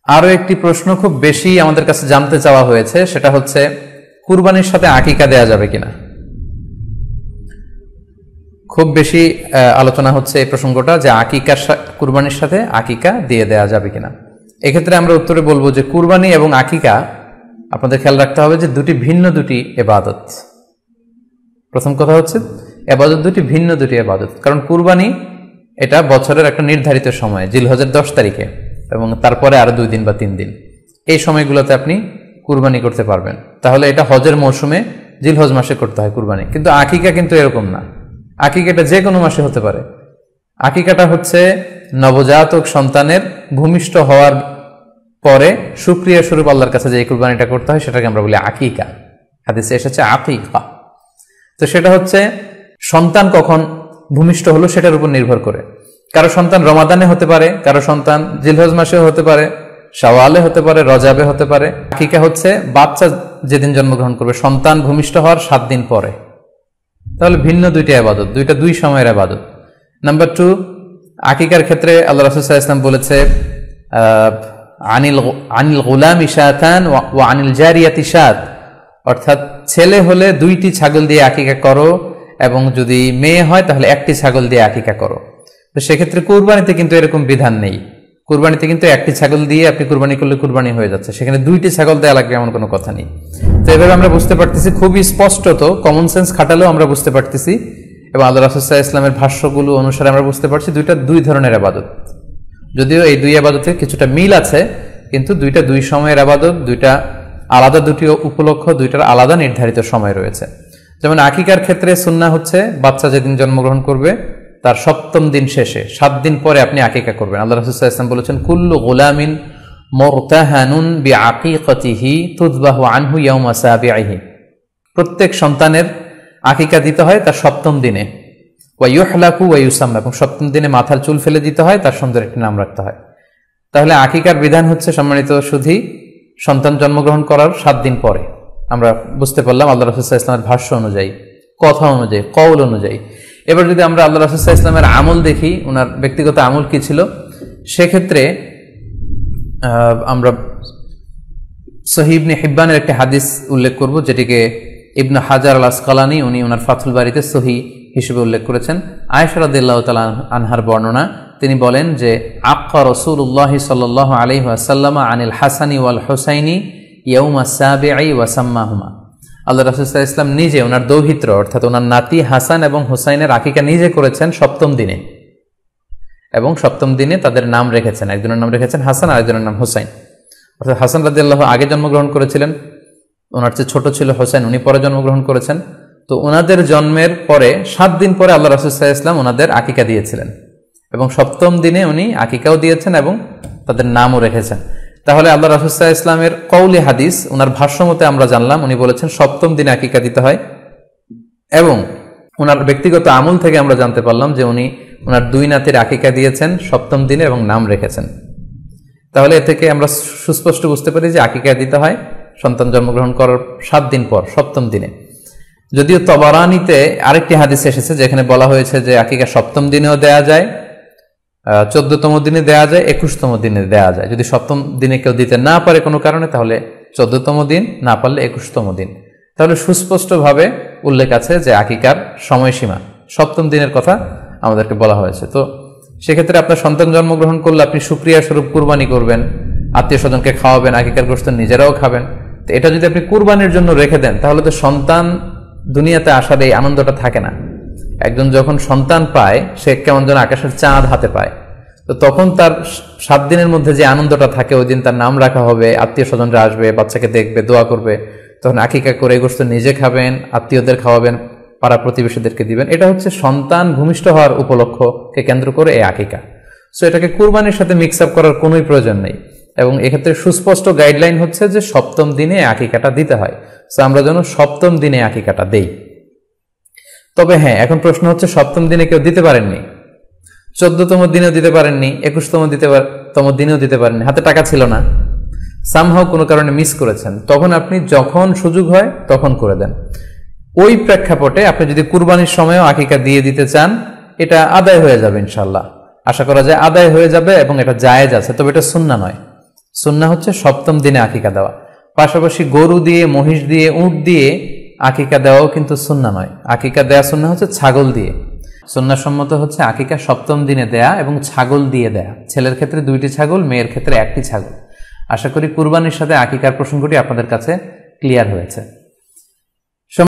আরো একটি প্রশ্ন খুব বেশি আমাদের কাছে জানতে চাওয়া হয়েছে, সেটা হচ্ছে কুরবানির সাথে আকিকা দেয়া যাবে কিনা। খুব বেশি আলোচনা হচ্ছে এই প্রসঙ্গটা যে কুরবানির সাথে আকিকা দিয়ে দেয়া যাবে কিনা। এক্ষেত্রে আমরা উত্তরে বলবো যে কুরবানি এবং আকিকা আপনাদের খেয়াল রাখতে হবে যে ভিন্ন দুটি ইবাদত। প্রথম কথা হচ্ছে ইবাদত ভিন্ন দুটি ইবাদত, কারণ কুরবানি এটা বছরের একটা নির্ধারিত সময়, জিলহজের 10 তারিখে, এবং তারপরে আরো 2 দিন বা 3 দিন, এই সময়গুলোতে আপনি কুরবানি করতে পারবেন। তাহলে এটা হজের মৌসুমে জিলহজ মাসে করতে হয় কুরবানি। কিন্তু আকিকা কিন্তু এরকম না, আকিকাটা যে কোনো মাসে হতে পারে। আকিকাটা হচ্ছে নবজাতক সন্তানের ভূমিষ্ঠ হওয়ার পরে শুকরিয়া স্বরূপ আল্লাহর কাছে যে কুরবানিটা করতে হয় সেটাকে আমরা বলি আকিকা। হাদিসে এসেছে আকিকা। তো সেটা হচ্ছে সন্তান কখন ভূমিষ্ঠ হলো সেটার উপর নির্ভর করে। কারো সন্তান রমাদানে হতে পারে, কারো সন্তান জিলহজ মাসেও হতে পারে, শাওয়ালে হতে পারে, রজাবে হতে পারে। আকিকা হচ্ছে বাচ্চা যেদিন জন্মগ্রহণ করবে, সন্তান ভূমিষ্ঠ হওয়ার 7 দিন পরে। তাহলে ভিন্ন দুইটা ইবাদত, দুই সময়ের ইবাদত। নাম্বার 2, আকিকার ক্ষেত্রে আল্লাহ রাসূল সাল্লাল্লাহু আলাইহি ওয়াসাল্লাম বলেছে আনিল গুলামি শাতান ওয়া আনিল জারিয়াতি শাত, অর্থাৎ ছেলে হলে 2টি ছাগল দিয়ে আকিকা করো, এবং যদি মেয়ে হয় তাহলে 1টি ছাগল দিয়ে আকিকা করো। তো সেক্ষেত্রে কুরবানিতে কিন্তু এরকম বিধান নেই। কুরবানিতে কিন্তু 1টি ছাগল দিয়ে আপনি কুরবানি করলে কুরবানি হয়ে যাচ্ছে, সেখানে 2টি ছাগল দেওয়া লাগবে এমন কোনো কথা নেই। তো এভাবে আমরা বুঝতে পারতেছি, খুবই স্পষ্টত কমন সেন্স খাটালেও আমরা বুঝতে পারতেছি, এবং আল্লাহ রাসূল সাল্লাল্লাহু আলাইহি ওয়াসাল্লামের ভাষ্যগুলো অনুসারে আমরা বুঝতে পারছি দুই ধরনের ইবাদত। যদিও এই 2 ইবাদতে কিছুটা মিল আছে, কিন্তু 2 সময়ের ইবাদত, 2টা আলাদা, 2টি উপলক্ষ, 2টার আলাদা নির্ধারিত সময় রয়েছে। যেমন আকিকার ক্ষেত্রে সুন্নাহ হচ্ছে বাচ্চা যেদিন জন্মগ্রহণ করবে তার 7ম দিন শেষে 7 দিন পরে আপনি আকিকা করবেন। আল্লাহ রাসূল সাল্লাল্লাহু আলাইহি ওয়াসাল্লাম বলেছেন কুল্লু গুলামিন মুরতাহানুন বিআকিকাতিহি তুযবাহু আনহু ইয়াওমা সাবিহি, প্রত্যেক সন্তানের আকিকা দিতে হয় তার 7ম দিনে, ওয়া ইউহলাকু ওয়া ইউসাম্মা, এবং 7ম দিনে মাথার চুল ফেলে দিতে হয়, তার সুন্দর একটি নাম রাখতে হয়। তাহলে আকিকার বিধান হচ্ছে সম্মানিত সুধী সন্তান জন্মগ্রহণ করার 7 দিন পরে। আমরা বুঝতে পারলাম আল্লাহ রাসূল সাল্লাল্লাহু আলাইহি ওয়াসাল্লামের ভাষ্য অনুযায়ী, কথা অনুযায়ী, কওল অনুযায়ী। এবার যদি আমরা আল্লাহ রাসূল সাল্লাল্লাহু আলাইহি ওয়াসাল্লামের আমল দেখি, ওনার ব্যক্তিগত আমল কি ছিল, সেক্ষেত্রে আমরা সহিহ ইবনে হিব্বানের একটি হাদিস উল্লেখ করব, যেটিকে ইবনে হাজার আল আসকালানী উনি ওনার ফাথুল বারিতে সহিহ হিসেবে উল্লেখ করেছেন। আয়েশা রাদিয়াল্লাহু তাআলা আনহার বর্ণনা, তিনি বলেন যে আক্কা রাসূলুল্লাহ সাল্লাল্লাহু আলাইহি ওয়াসাল্লাম আনিল হাসানি ওয়াল হুসাইনি ইয়াউমা সাবিঈ ওয়া সাম্মাহুমা। আল্লাহ রাসূল সাল্লাল্লাহু আলাইহি ওয়াসাল্লাম নিজে ওনার দৌহিত্র অর্থাৎ ওনার নাতি হাসান এবং হুসাইনের আকিকা নিজে করেছেন 7ম দিনে, এবং 7ম দিনে তাদের নাম রেখেছেন। একজনের নাম রেখেছেন হাসান, আরেকজনের নাম হুসাইন। অর্থাৎ হাসান রাদিয়াল্লাহু আগে জন্মগ্রহণ করেছিলেন, ওনার চেয়ে ছোট ছিল হুসাইন, উনি পরে জন্মগ্রহণ করেছেন। তো ওনাদের জন্মের পরে 7 দিন পরে আল্লাহ রাসূল সাল্লাল্লাহু আলাইহি ওয়াসাল্লাম ওনাদের আকিকা দিয়েছিলেন, এবং 7ম দিনে উনি আকিকাও দিয়েছেন এবং তাদের নামও রেখেছেন। তাহলে আল্লাহ রাসূল সাল্লাল্লাহু আলাইহি ওয়াসাল্লামের কওলি হাদিস, ওনার ভাষ্য মতে আমরা জানলাম উনি বলেছেন 7ম দিনে আকিকা দিতে হয়, এবং ওনার ব্যক্তিগত আমল থেকে আমরা জানতে পারলাম যে উনি ওনার 2 নাতির আকিকা দিয়েছেন 7ম দিনে এবং নাম রেখেছেন। তাহলে এ থেকে আমরা সুস্পষ্ট বুঝতে পারি যে আকিকা দিতে হয় সন্তান জন্মগ্রহণ করার 7 দিন পর, 7ম দিনে। যদিও তবারানিতে আরেকটি হাদিস এসেছে যেখানে বলা হয়েছে যে আকিকা 7ম দিনেও দেয়া যায়, 14তম দিনে দেয়া যায়, 21তম দিনে দেয়া যায়। যদি 7ম দিনে কেউ দিতে না পারে কোনো কারণে, তাহলে 14তম দিন, না পারলে 21তম দিন। তাহলে সুস্পষ্টভাবে উল্লেখ আছে যে আকিকার সময়সীমা 7ম দিনের কথা আমাদেরকে বলা হয়েছে। তো সেক্ষেত্রে আপনার সন্তান জন্মগ্রহণ করলে আপনি শুকরিয়া স্বরূপ কুরবানি করবেন, আত্মীয় স্বজনকে খাওয়াবেন, আকিকার গোশত নিজেরাও খাবেন। তো এটা যদি আপনি কুরবানির জন্য রেখে দেন, তাহলে তো সন্তান দুনিয়াতে আসার এই আনন্দটা থাকে না। একজন যখন সন্তান পায়, সে কেমন যেন আকাশের চাঁদ হাতে পায়। তো তখন তার 7 দিনের মধ্যে যে আনন্দটা থাকে, ওই দিন তার নাম রাখা হবে, আত্মীয় স্বজনরা আসবে, বাচ্চাকে দেখবে, দোয়া করবে, তখন আকিকা করে গোশত নিজে খাবেন, আত্মীয়দের খাওয়াবেন, পাড়া প্রতিবেশীদেরকে দিবেন। এটা হচ্ছে সন্তান ভূমিষ্ঠ হওয়ার উপলক্ষকে কেন্দ্র করে এই আকিকা। সো এটাকে কুরবানির সাথে মিক্স আপ করার কোনোই প্রয়োজন নেই, এবং এক্ষেত্রে সুস্পষ্ট গাইডলাইন হচ্ছে যে 7ম দিনে আকিকাটা দিতে হয়। সো আমরা যেন 7ম দিনে আকিকাটা দেই। তবে হ্যাঁ, এখন প্রশ্ন হচ্ছে 7ম দিনে কেউ দিতে পারেননি, 14তম দিনেও দিতে পারেননি, 21তম দিনেও দিতে পারেননি, হাতে টাকা ছিল না, সামহাও কোনো কারণে মিস করেছেন, তখন আপনি যখন সুযোগ হয় তখন করে দেন। ওই প্রেক্ষাপটে আপনি যদি কুরবানির সময়ও আকিকা দিয়ে দিতে চান, এটা আদায় হয়ে যাবে ইনশাআল্লাহ। আশা করা যায় আদায় হয়ে যাবে, এবং এটা জায়েজ আছে, তবে এটা সুন্নাহ নয়। সুন্নাহ হচ্ছে সপ্তম দিনে আকিকা দেওয়া। পাশাপাশি গরু দিয়ে, মহিষ দিয়ে, উট দিয়ে আকিকা দেওয়াও কিন্তু সুন্নাহ নয়। আকিকা দেয়া সুন্নাহ হচ্ছে ছাগল দিয়ে। সুন্নাহসম্মত হচ্ছে আকিকা সপ্তম দিনে দেয়া এবং ছাগল দিয়ে দেয়া। ছেলের ক্ষেত্রে 2টি ছাগল, মেয়ের ক্ষেত্রে 1টি ছাগল। আশা করি কুরবানির সাথে আকিকার প্রসঙ্গটি আপনাদের কাছে ক্লিয়ার হয়েছে।